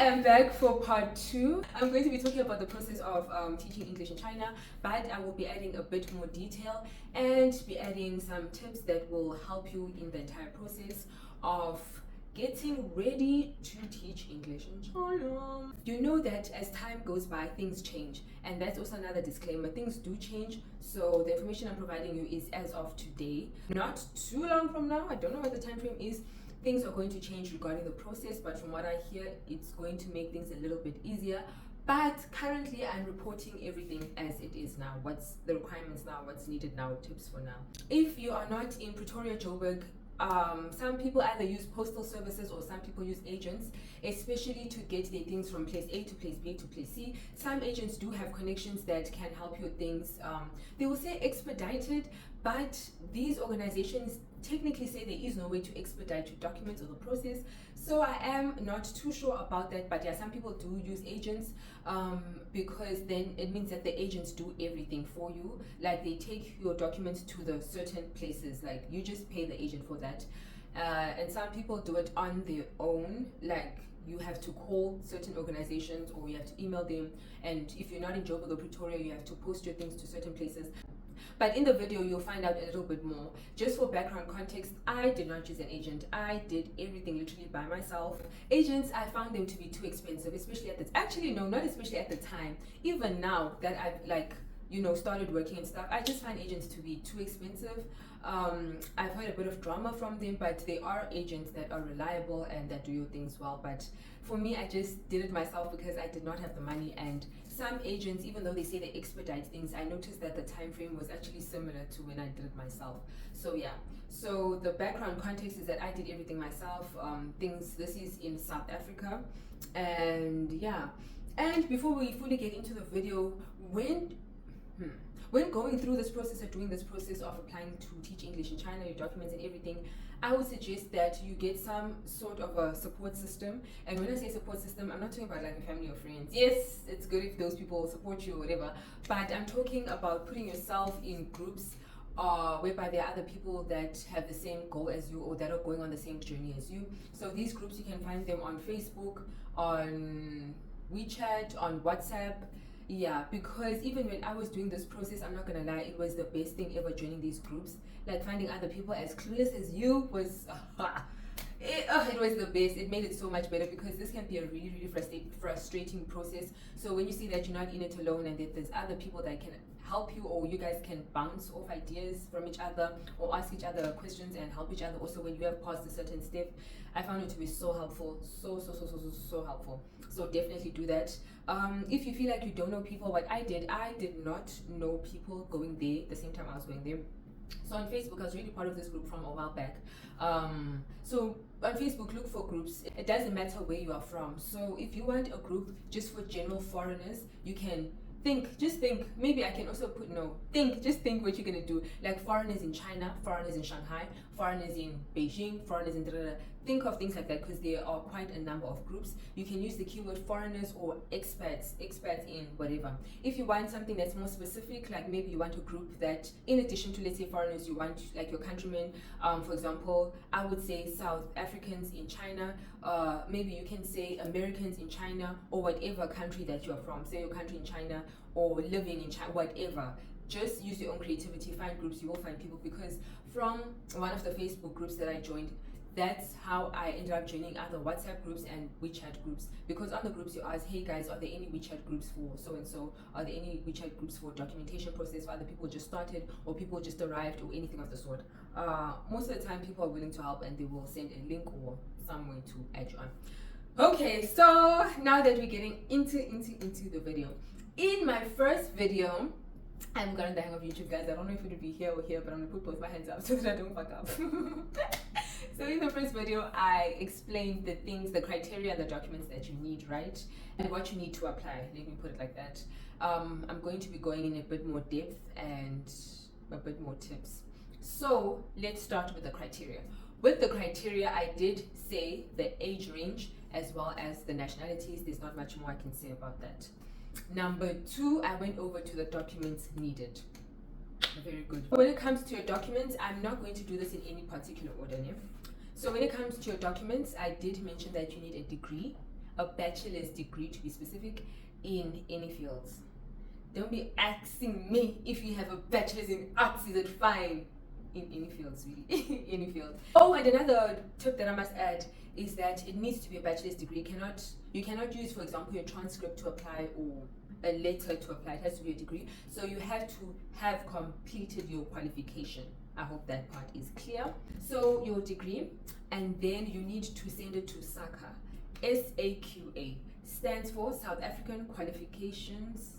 am back for part 2. I'm going to be talking about the process of teaching English in China, but I will be adding a bit more detail and be adding some tips that will help you in the entire process of getting ready to teach English in China. You know that as time goes by, things change, and that's also another disclaimer. Things do change, so the information I'm providing you is as of today, not too long from now. I don't know what the time frame is. Things are going to change regarding the process, but from what I hear, it's going to make things a little bit easier. But currently I'm reporting everything as it is now. What's the requirements now, what's needed now, tips for now. If you are not in Pretoria, Joburg, some people either use postal services or some people use agents, especially to get their things from place A to place B to place C. Some agents do have connections that can help you with things. They will say expedited, but these organizations technically say there is no way to expedite your documents or the process. So I am not too sure about that, but yeah, some people do use agents because then it means that the agents do everything for you. Like they take your documents to the certain places, like you just pay the agent for that. And some people do it on their own, like you have to call certain organizations or you have to email them, and if you're not in Joburg or Pretoria, you have to post your things to certain places. But in the video, you'll find out a little bit more. Just for background context, I did not use an agent. I did everything literally by myself. Agents, I found them to be too expensive, especially at the actually no, not especially at the time. Even now that I've started working and stuff, I just find agents to be too expensive. I've heard a bit of drama from them, but they are agents that are reliable and that do your things well. But for me, I just did it myself because I did not have the money. And some agents, even though they say they expedite things, I noticed that the time frame was actually similar to when I did it myself. So yeah, so the background context is that I did everything myself. This is in South Africa, and yeah. And before we fully get into the video, when going through this process or doing this process of applying to teach English in China, your documents and everything, I would suggest that you get some sort of a support system. And when I say support system, I'm not talking about like a family or friends. Yes, it's good if those people support you or whatever, but I'm talking about putting yourself in groups whereby there are other people that have the same goal as you or that are going on the same journey as you. So these groups, you can find them on Facebook, on WeChat, on WhatsApp. Yeah, because even when I was doing this process, I'm not gonna lie, it was the best thing ever joining these groups. Like finding other people as clueless as you was it was the best. It made it so much better because this can be a really, really frustrating process. So when you see that you're not in it alone and that there's other people that can help you, or you guys can bounce off ideas from each other or ask each other questions and help each other also when you have passed a certain step, I found it to be so helpful. So helpful. So definitely do that. If you feel like you don't know people, what I did not know people going there the same time I was going there. So on Facebook, I was really part of this group from a while back. So on Facebook, look for groups. It doesn't matter where you are from. So if you want a group just for general foreigners, you can just think, maybe I can also put just think what you're gonna do. Like foreigners in China, foreigners in Shanghai, foreigners in Beijing, foreigners in think of things like that, because there are quite a number of groups. You can use the keyword foreigners or expats in whatever. If you want something that's more specific, like maybe you want a group that in addition to, let's say, foreigners, you want like your countrymen, for example, I would say South Africans in China, maybe you can say Americans in China, or whatever country that you're from, say your country in China or living in China, whatever. Just use your own creativity, find groups, you will find people. Because from one of the Facebook groups that I joined, that's how I ended up joining other WhatsApp groups and WeChat groups. Because on the groups you ask, hey guys, are there any WeChat groups for so and so? Are there any WeChat groups for documentation process for other people just started or people just arrived or anything of the sort? Most of the time people are willing to help and they will send a link or some way to add you on. Okay, so now that we're getting into the video. In my first video, I'm gonna the hang of YouTube, guys. I don't know if it would be here or here, but I'm gonna put both my hands up so that I don't fuck up. So in the first video, I explained the things, the criteria, the documents that you need, right? And what you need to apply. Let me put it like that. I'm going to be going in a bit more depth and a bit more tips. So let's start with the criteria. With the criteria, I did say the age range as well as the nationalities. There's not much more I can say about that. Number 2, I went over to the documents needed. Very good. When it comes to your documents, I'm not going to do this in any particular order. So when it comes to your documents, I did mention that you need a degree. a bachelor's degree to be specific, in any fields. Don't be asking me if you have a bachelor's in arts, is it fine? In any fields, really. Any field. Oh, and another tip that I must add is that it needs to be a bachelor's degree. You cannot use, for example, your transcript to apply or a letter to apply. It has to be a degree. So you have to have completed your qualification. I hope that part is clear. So your degree, and then you need to send it to SAQA. SAQA stands for South African Qualifications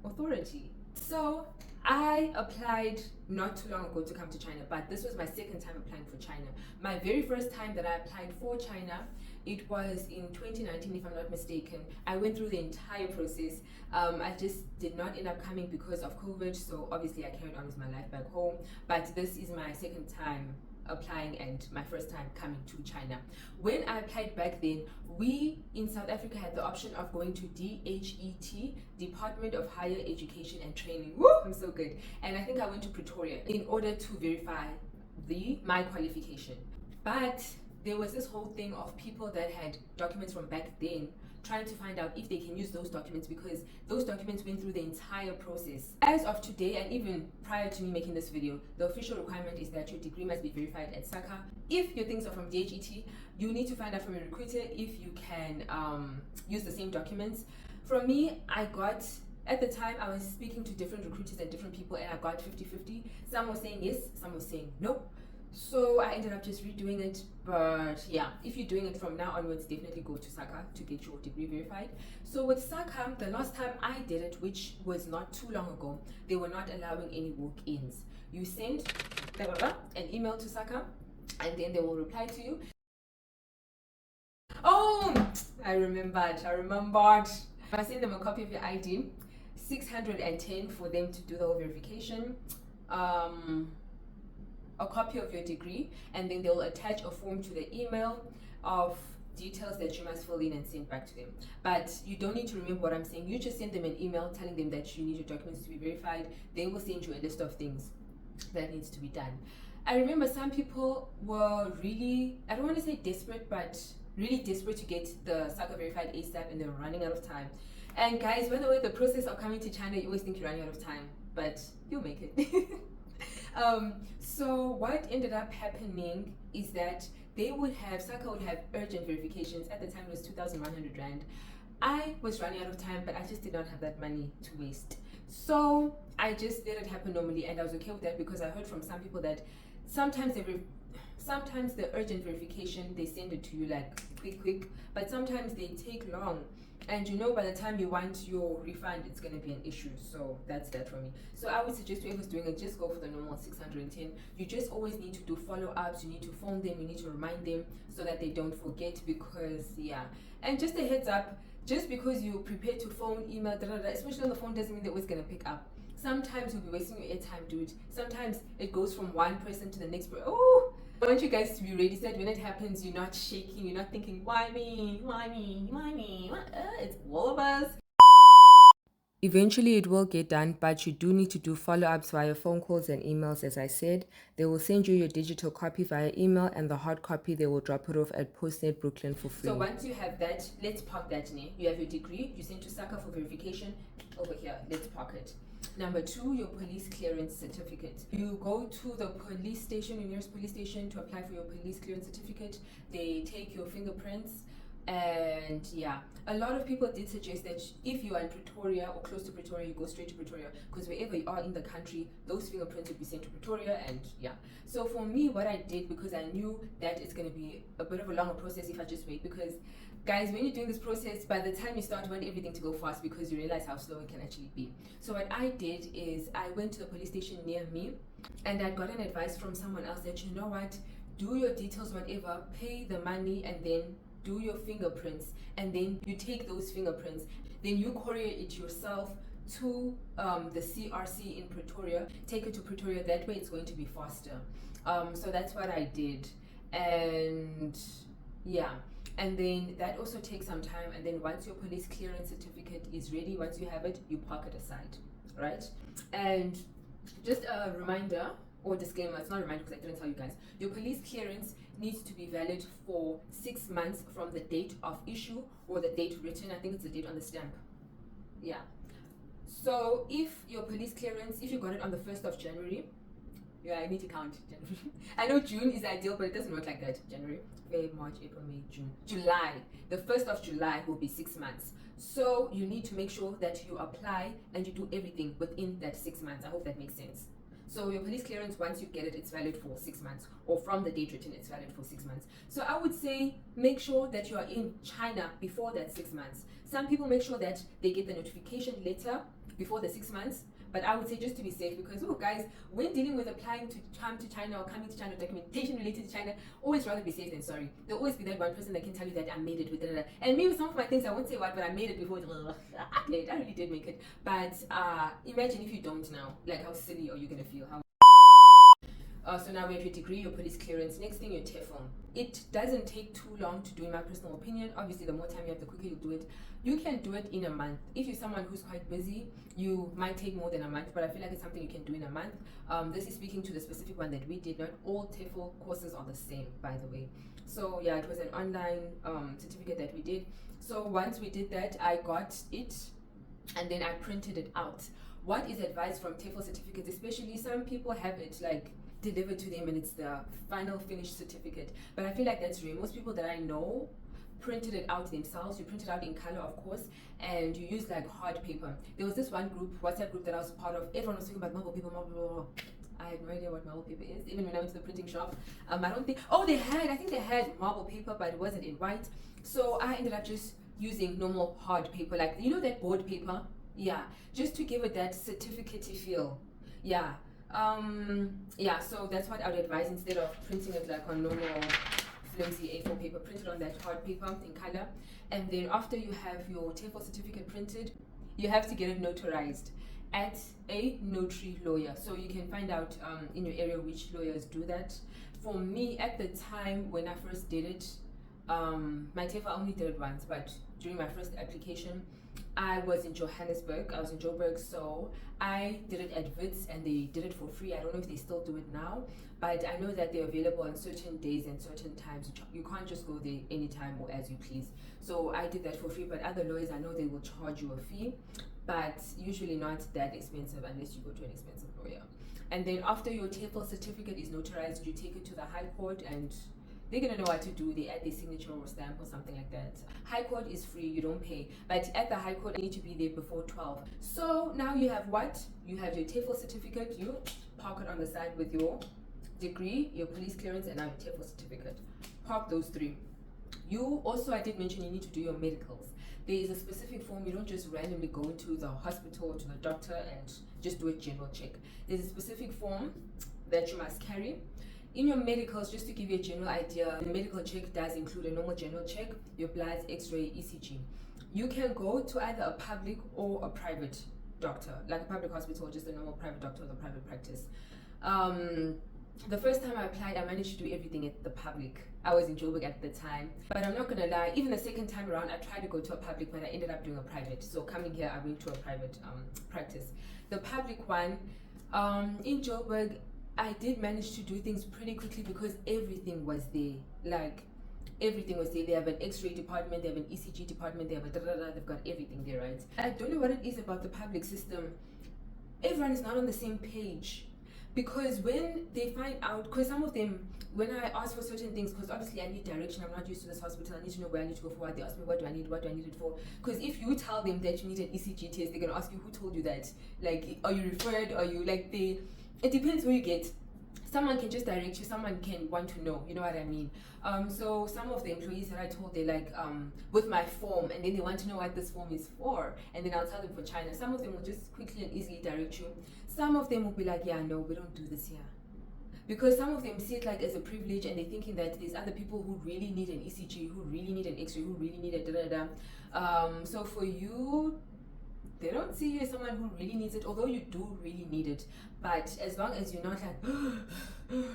Authority. So I applied not too long ago to come to China, but this was my second time applying for China. My very first time that I applied for China, it was in 2019, if I'm not mistaken. I went through the entire process. I just did not end up coming because of COVID, so obviously I carried on with my life back home. But this is my second time applying and my first time coming to China. When I applied back then, we in South Africa had the option of going to DHET, Department of Higher Education and Training. Woo! I'm so good. And I think I went to Pretoria in order to verify my qualification. But there was this whole thing of people that had documents from back then trying to find out if they can use those documents, because those documents went through the entire process. As of today, and even prior to me making this video, the official requirement is that your degree must be verified at SAQA. If your things are from DHET, you need to find out from your recruiter if you can use the same documents. From me, at the time, I was speaking to different recruiters and different people, and I got 50-50. Some were saying yes, some were saying no. So I ended up just redoing it. But yeah, if you're doing it from now onwards, definitely go to SAQA to get your degree verified. So with SAQA, the last time I did it, which was not too long ago, they were not allowing any walk-ins. You send an email to SAQA, and then they will reply to you. Oh, I remembered. I send them a copy of your ID, 610 for them to do the whole verification. A copy of your degree, and then they'll attach a form to the email of details that you must fill in and send back to them. But you don't need to remember what I'm saying. You just send them an email telling them that you need your documents to be verified. They will send you a list of things that needs to be done. I remember some people were really, I don't want to say desperate, but really desperate to get the SAQA verified ASAP, and they were running out of time. And guys, by the way, the process of coming to China, you always think you're running out of time, but you'll make it. So what ended up happening is that SAQA would have urgent verifications. At the time it was 2,100 Rand. I was running out of time, but I just did not have that money to waste. So I just let it happen normally, and I was okay with that because I heard from some people that sometimes the urgent verification, they send it to you like quick, but sometimes they take long. And by the time you want your refund, it's going to be an issue. So that's that for me. So I would suggest whoever's doing it, just go for the normal 610. You just always need to do follow-ups. You need to phone them. You need to remind them so that they don't forget, because, yeah. And just a heads up, just because you're prepared to phone, email, especially on the phone, doesn't mean they're always going to pick up. Sometimes you'll be wasting your airtime, dude. Sometimes it goes from one person to the next person. Oh! I want you guys to be ready so that when it happens, you're not shaking, you're not thinking, why me? It's all of us. Eventually it will get done, but you do need to do follow-ups via phone calls and emails. As I said, they will send you your digital copy via email, and the hard copy, they will drop it off at Postnet Brooklyn for free. So once you have that, let's park that in. You have your degree, you send to SAQA for verification. Over here, let's park it. Number 2, your police clearance certificate. You go to the police station, your nearest police station, to apply for your police clearance certificate. They take your fingerprints, and yeah, a lot of people did suggest that if you are in Pretoria or close to Pretoria, you go straight to Pretoria, because wherever you are in the country, those fingerprints would be sent to Pretoria. And yeah, so for me, what I did, because I knew that it's going to be a bit of a longer process if I just wait, because guys, when you're doing this process, by the time you start, you want everything to go fast because you realize how slow it can actually be. So what I did is I went to the police station near me, and I got an advice from someone else that, you know what, do your details, whatever, pay the money, and then do your fingerprints, and then you take those fingerprints, then you courier it yourself to the CRC in Pretoria, take it to Pretoria. That way it's going to be faster. So that's what I did. And yeah, and then that also takes some time. And then once your police clearance certificate is ready, once you have it, you park it aside, right? And just a reminder, or disclaimer, it's not a reminder because I didn't tell you guys. Your police clearance needs to be valid for 6 months from the date of issue or the date written. I think it's the date on the stamp. Yeah. So if your police clearance, if you got it on the 1st of January, yeah, I need to count January. I know June is ideal, but it doesn't work like that. January, February, March, April, May, June, July. The 1st of July will be 6 months. So you need to make sure that you apply and you do everything within that 6 months. I hope that makes sense. So your police clearance, once you get it, it's valid for 6 months, or from the date written, it's valid for 6 months. So I would say make sure that you are in China before that 6 months. Some people make sure that they get the notification letter before the 6 months. But I would say just to be safe, because guys, when dealing with applying to come to China or coming to China, documentation related to China, always rather be safe than sorry. There'll always be that one person that can tell you that I made it with it. And maybe some of my things I won't say what, but I made it before. I really did make it. But imagine if you don't now, like how silly are you gonna feel? So now we have your degree, your police clearance. Next thing, your TEFL. It doesn't take too long to do, in my personal opinion. Obviously, the more time you have, the quicker you do it. You can do it in a month. If you're someone who's quite busy, you might take more than a month, but I feel like it's something you can do in a month. This is speaking to the specific one that we did. Not all TEFL courses are the same, by the way. So yeah, it was an online certificate that we did. So once we did that, I got it, and then I printed it out. What is advised from TEFL certificates, especially some people have it like delivered to them and it's the final finished certificate, but I feel like that's rare. Most people that I know printed it out themselves. You print it out in color, of course, and you use like hard paper. There was this one group, WhatsApp group, that I was part of. Everyone was talking about marble paper, I had no idea what marble paper is, even when I went to the printing shop. I don't think, I think they had marble paper, but it wasn't in white. So I ended up just using normal hard paper, like, you know, that board paper. Yeah, just to give it that certificate-y feel. Yeah. So that's what I would advise. Instead of printing it like on normal flimsy A4 paper, print it on that hard paper in color. And then after you have your TEFL certificate printed, you have to get it notarized at a notary lawyer. So you can find out in your area which lawyers do that. For me, at the time when I first did it, my TEFL, I only did it once, but during my first application, I was in Johannesburg. I was in Joburg, so I did it at Wits, and they did it for free. I don't know if they still do it now, but I know that they're available on certain days and certain times. You can't just go there anytime or as you please. So I did that for free, but other lawyers, I know they will charge you a fee, but usually not that expensive unless you go to an expensive lawyer. And then after your TEFL certificate is notarized, you take it to the High Court, and they're gonna know what to do. They add their signature or stamp or something like that. High Court is free, you don't pay. But at the High Court, you need to be there before 12. So now you have what? You have your TEFL certificate. You park it on the side with your degree, your police clearance, and now your TEFL certificate. Park those three. You also, I did mention, you need to do your medicals. There is a specific form. You don't just randomly go into the hospital, to the doctor, and just do a general check. There's a specific form that you must carry. In your medicals, just to give you a general idea, the medical check does include a normal general check, your blood, x-ray, ECG. You can go to either a public or a private doctor, like a public hospital or just a normal private doctor or the private practice. The first time I applied, I managed to do everything at the public. I was in Joburg at the time, but I'm not gonna lie, even the second time around, I tried to go to a public, but I ended up doing a private. So coming here, I went to a private practice. The public one, in Joburg, I did manage to do things pretty quickly because everything was there. Like, everything was there. They have an x-ray department, they have an ECG department, they have a they've got everything there, right? I don't know what it is about the public system. Everyone is not on the same page. Because when they find out, because some of them, when I ask for certain things, because obviously I need direction, I'm not used to this hospital, I need to know where I need to go for what, they ask me what do I need it for. Because if you tell them that you need an ECG test, they're going to ask you who told you that. Like, are you referred, are you, like, it depends who you get. Someone can just direct you, someone can want to know, you know what I mean? So some of the employees that I told, they like, with my form, and then they want to know what this form is for, and then I'll tell them for China. Some of them will just quickly and easily direct you. Some of them will be like, yeah, no, we don't do this here. Because some of them see it like as a privilege, and they're thinking that there's other people who really need an ECG, who really need an X-ray, who really need a da-da-da. So for you, they don't see you as someone who really needs it, although you do really need it. But as long as you're not like,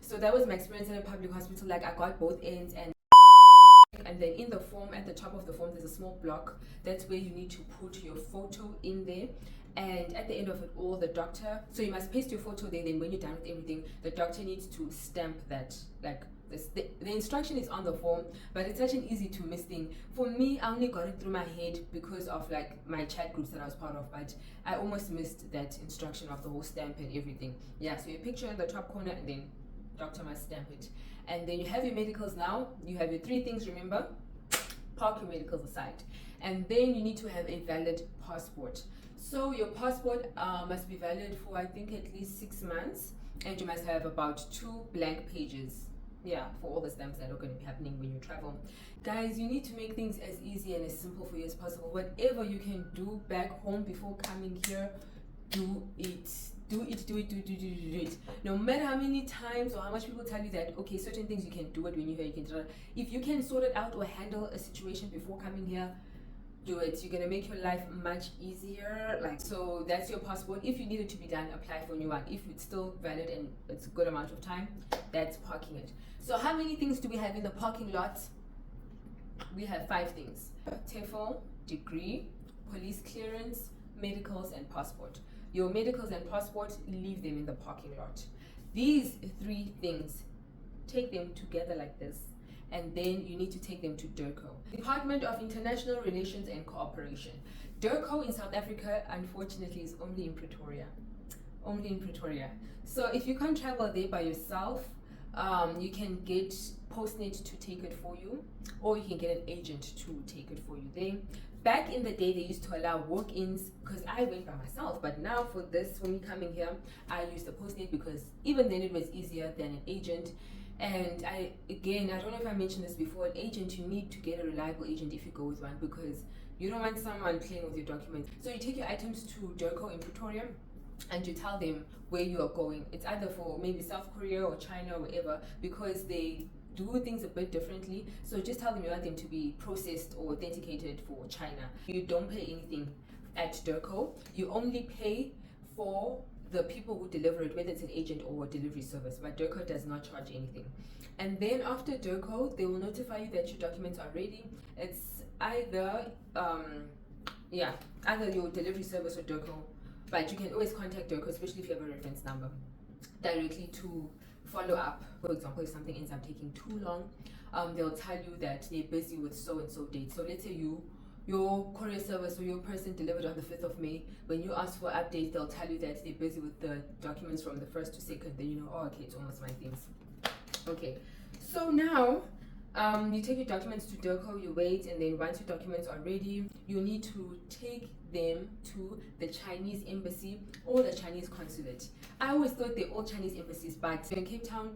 so that was my experience in a public hospital. Like, I got both ends, and then in the form, at the top of the form, there's a small block. That's where you need to put your photo in there. and at the end of it all, the doctor, so you must paste your photo there, then when you're done with everything, the doctor needs to stamp that, like this. The instruction is on the form, but it's such an easy to miss thing. For me, I only got it through my head because of like my chat groups that I was part of, but I almost missed that instruction of the whole stamp and everything. Yeah, so your picture in the top corner, and then doctor must stamp it. And then you have your medicals now. You have your 3 things, remember? Park your medicals aside. And then you need to have a valid passport. So your passport must be valid for, I think, at least 6 months, and you must have about 2 blank pages, yeah, for all the stamps that are going to be happening when you travel. Guys, you need to make things as easy and as simple for you as possible. Whatever you can do back home before coming here, do it. Do it. No matter how many times or how much people tell you that, okay, certain things you can do it when you're here, you can do it. If you can sort it out or handle a situation before coming here, do it. You're gonna make your life much easier. Like, so that's your passport. If you need it to be done, apply for a new one. If it's still valid and it's a good amount of time, that's parking it. So how many things do we have in the parking lot? We have 5 things: TEFL, degree, police clearance, medicals, and passport. Your medicals and passport, leave them in the parking lot. These 3 things, take them together like this, and then you need to take them to DIRCO, Department of International Relations and Cooperation. DIRCO in South Africa, unfortunately, is only in Pretoria. Only in Pretoria. So if you can't travel there by yourself, you can get Postnet to take it for you, or you can get an agent to take it for you there. Back in the day, they used to allow walk-ins, because I went by myself, but now for me coming here, I used the Postnet because even then it was easier than an agent. And I don't know if I mentioned this before, an agent, you need to get a reliable agent if you go with one, because you don't want someone playing with your documents. So you take your items to DIRCO in Pretoria, and you tell them where you are going. It's either for maybe South Korea or China or wherever, because they do things a bit differently. So just tell them you want them to be processed or authenticated for China. You don't pay anything at DIRCO. You only pay for the people who deliver it, whether it's an agent or a delivery service, but DIRCO does not charge anything. And then after DIRCO, they will notify you that your documents are ready. It's either either your delivery service or DIRCO, but you can always contact DIRCO, especially if you have a reference number, directly to follow up. For example, if something ends up taking too long, they'll tell you that they're busy with so and so date. So let's say your courier service or your person delivered on the 5th of May. When you ask for updates, they'll tell you that they're busy with the documents from the 1st to 2nd. Then you know, oh, okay, it's almost my things. Okay, so now you take your documents to DIRCO, you wait, and then once your documents are ready, you need to take them to the Chinese embassy or the Chinese consulate. I always thought they're all Chinese embassies, but in Cape Town,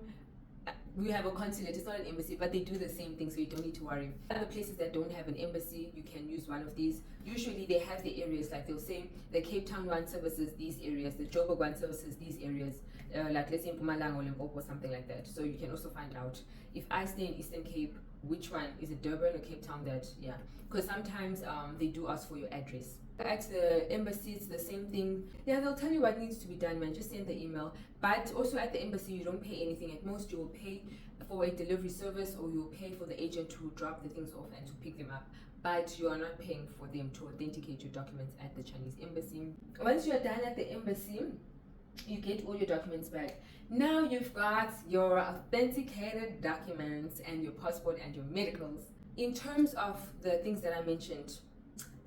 we have a consulate. It's not an embassy, but they do the same thing, so you don't need to worry. Other places that don't have an embassy, you can use one of these. Usually they have the areas, like they'll say the Cape Town one services these areas, the Joburg one services these areas, like let's say Mpumalanga or Limpopo or something like that. So you can also find out, if I stay in Eastern Cape, which one is it, Durban or Cape Town? That, yeah, because sometimes they do ask for your address. At the embassy, it's the same thing. Yeah, they'll tell you what needs to be done, man. Just send the email. But also at the embassy, you don't pay anything. At most, you will pay for a delivery service, or you'll pay for the agent to drop the things off and to pick them up. But you are not paying for them to authenticate your documents at the Chinese embassy. Once you are done at the embassy, you get all your documents back. Now you've got your authenticated documents and your passport and your medicals. In terms of the things that I mentioned,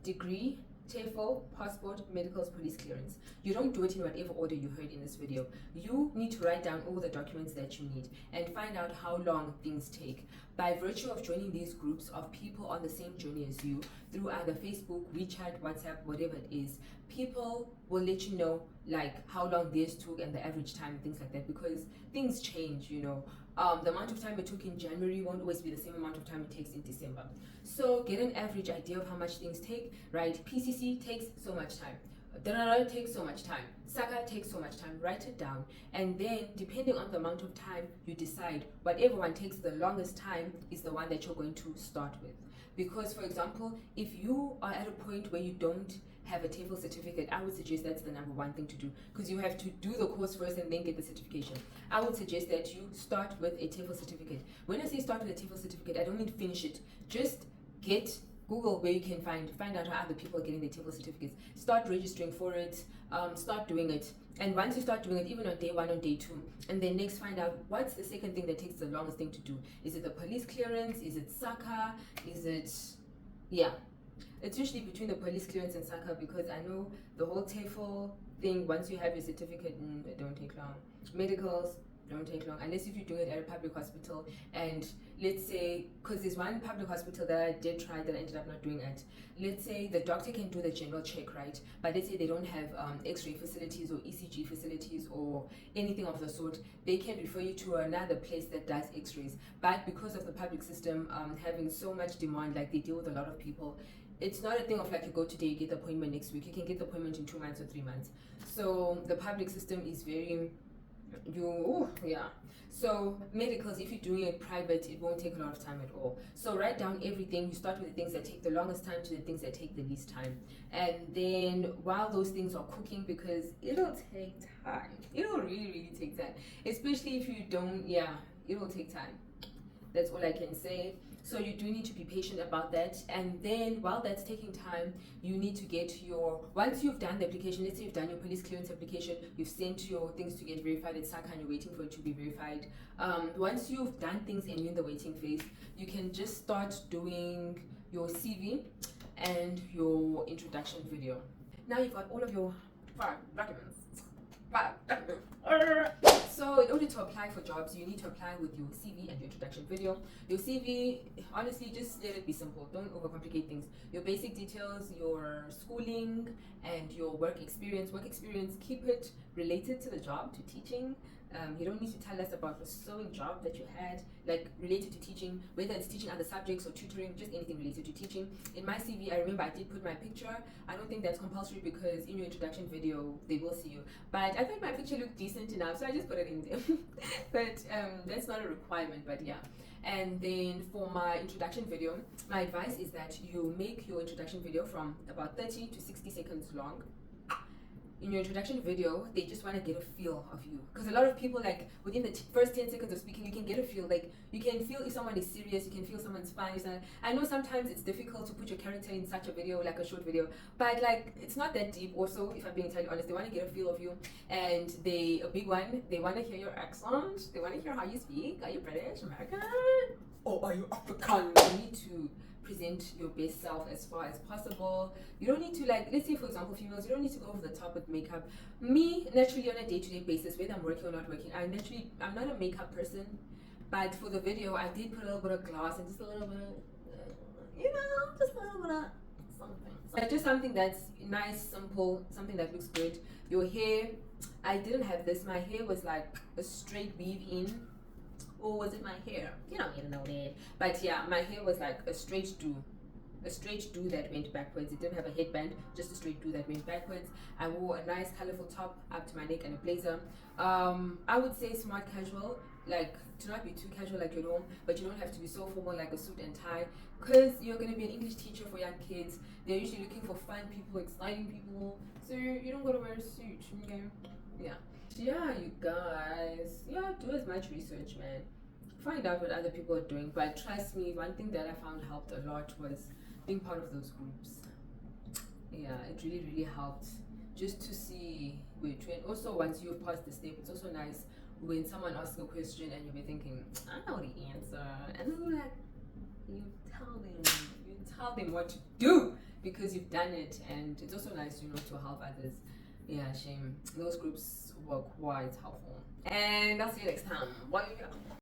degree, TEFL, passport, medicals, police clearance. You don't do it in whatever order you heard in this video. You need to write down all the documents that you need and find out how long things take. By virtue of joining these groups of people on the same journey as you, through either Facebook, WeChat, WhatsApp, whatever it is, people will let you know like how long theirs took and the average time, things like that, because things change, you know. The amount of time it took in January won't always be the same amount of time it takes in December. So get an average idea of how much things take, right? PCC takes so much time. DIRCO takes so much time. SAQA takes so much time. Write it down. And then, depending on the amount of time, you decide whatever one takes the longest time is the one that you're going to start with. Because, for example, if you are at a point where you don't have a TEFL certificate, I would suggest that's the number one thing to do, because you have to do the course first and then get the certification. I would suggest that you start with a TEFL certificate. When I say start with a TEFL certificate, I don't mean finish it. Just Google where you can find out how other people are getting their TEFL certificates. Start registering for it. Start doing it. And once you start doing it, even on day 1 or day 2, and then next find out what's the second thing that takes the longest thing to do. Is it the police clearance? Is it SAQA? Is it, yeah. It's usually between the police clearance and SAQA, because I know the whole TEFL thing, once you have your certificate, they don't take long. Medicals don't take long, unless if you're doing it at a public hospital. And let's say, because there's one public hospital that I did try that I ended up not doing at. Let's say the doctor can do the general check, right? But let's say they don't have x-ray facilities or ECG facilities or anything of the sort. They can refer you to another place that does x-rays. But because of the public system having so much demand, like they deal with a lot of people, it's not a thing of like you go today, you get the appointment next week. You can get the appointment in 2 months or 3 months. So the public system is very, so medicals, if you're doing it private, it won't take a lot of time at all. So write down everything. You start with the things that take the longest time to the things that take the least time, and then while those things are cooking, because it'll take time, it'll really take time, especially if you don't, it'll take time. That's all I can say. So you do need to be patient about that. And then while that's taking time, you need to get your, once you've done the application, let's say you've done your police clearance application, you've sent your things to get verified at SAQA and you're waiting for it to be verified. Once you've done things and you're in the waiting phase, you can just start doing your CV and your introduction video. Now you've got all of your documents. So in order to apply for jobs, you need to apply with your CV and your introduction video. Your CV, honestly, just let it be simple. Don't overcomplicate things. Your basic details, your schooling, and your work experience. Work experience, keep it related to the job, to teaching. You don't need to tell us about the sewing job that you had, like related to teaching, whether it's teaching other subjects or tutoring, just anything related to teaching. In my CV, I remember I did put my picture. I don't think that's compulsory because in your introduction video, they will see you. But I thought my picture looked decent enough, so I just put it in there. But that's not a requirement, but yeah. And then for my introduction video, my advice is that you make your introduction video from about 30 to 60 seconds long. In your introduction video, they just want to get a feel of you, because a lot of people, like within the first 10 seconds of speaking, you can get a feel, like you can feel if someone is serious, you can feel someone's funny. I know sometimes it's difficult to put your character in such a video, like a short video, but like it's not that deep. Also, if I'm being entirely honest, they want to get a feel of you. And a big one, they want to hear your accent, they want to hear how you speak. Are you British, American, or are you African? You need to present your best self as far as possible. You don't need to, like, let's say for example females, you don't need to go over the top with makeup. Me, naturally, on a day-to-day basis, whether I'm working or not working, I'm not a makeup person, but for the video I did put a little bit of gloss and just a little bit of, just a little bit of something, like just something that's nice, simple, something that looks good. Your hair, I didn't have this. My hair was like a straight weave in, or was it my hair? You don't need to know that. But yeah, my hair was like a straight do that went backwards. It didn't have a headband, just a straight do that went backwards. I wore a nice colorful top up to my neck and a blazer. I would say smart casual, like to not be too casual like you're home, but you don't have to be so formal like a suit and tie, because you're going to be an English teacher for young kids. They're usually looking for fun people, exciting people, so you don't got to wear a suit, okay? Yeah, you guys, do as much research, man. Find out what other people are doing. But trust me, one thing that I found helped a lot was being part of those groups. Yeah, it really helped, just to see where to. And also, once you pass the step, it's also nice when someone asks a question and you'll be thinking, I know the answer, and then you're like, you tell them what to do because you've done it. And it's also nice, to help others. Yeah, shame. Those groups were quite helpful. And I'll see you next time. Bye.